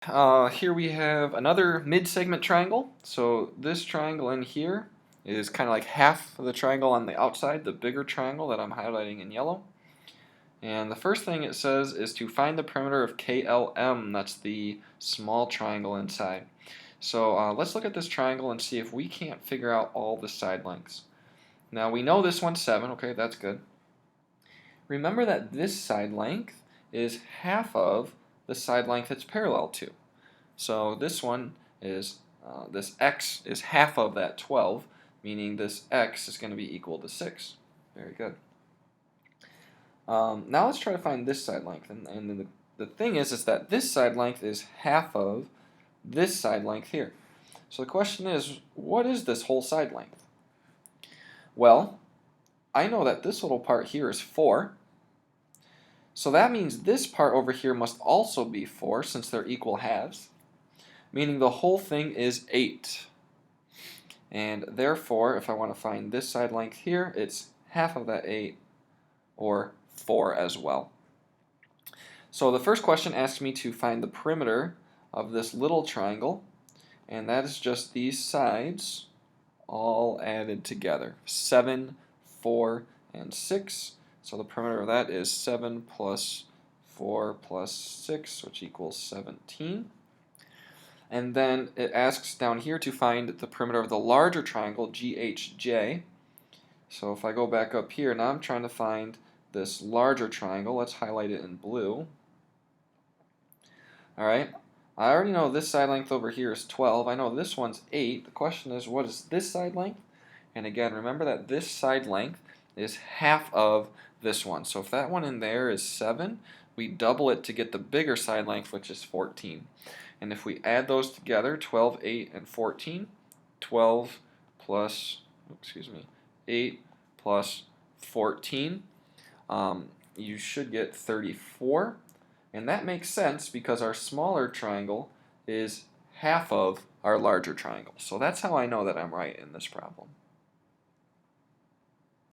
Here we have another mid-segment triangle. So this triangle in here is kind of like half of the triangle on the outside, the bigger triangle that I'm highlighting in yellow. And the first thing it says is to find the perimeter of KLM, that's the small triangle inside. So let's look at this triangle and see if we can't figure out all the side lengths. Now we know this one's 7, okay, that's good. Remember that this side length is half of the side length it's parallel to. So this one is, this x is half of that 12, meaning this x is going to be equal to 6. Very good. Now let's try to find this side length. And the thing is that this side length is half of this side length here. So the question is, what is this whole side length? Well, I know that this little part here is 4. So that means this part over here must also be 4 since they're equal halves, meaning the whole thing is 8. And therefore, if I want to find this side length here, it's half of that 8, or 4 as well. So the first question asks me to find the perimeter of this little triangle, and that is just these sides all added together. 7, 4, and 6. So the perimeter of that is 7 plus 4 plus 6, which equals 17. And then it asks down here to find the perimeter of the larger triangle, GHJ. So if I go back up here, now I'm trying to find this larger triangle. Let's highlight it in blue. Alright, I already know this side length over here is 12. I know this one's 8. The question is, what is this side length? And again, remember that this side length is half of this one. So if that one in there is 7, we double it to get the bigger side length, which is 14. And if we add those together, 12, 8, and 14, 12 plus, 8 plus 14, you should get 34. And that makes sense because our smaller triangle is half of our larger triangle. So that's how I know that I'm right in this problem.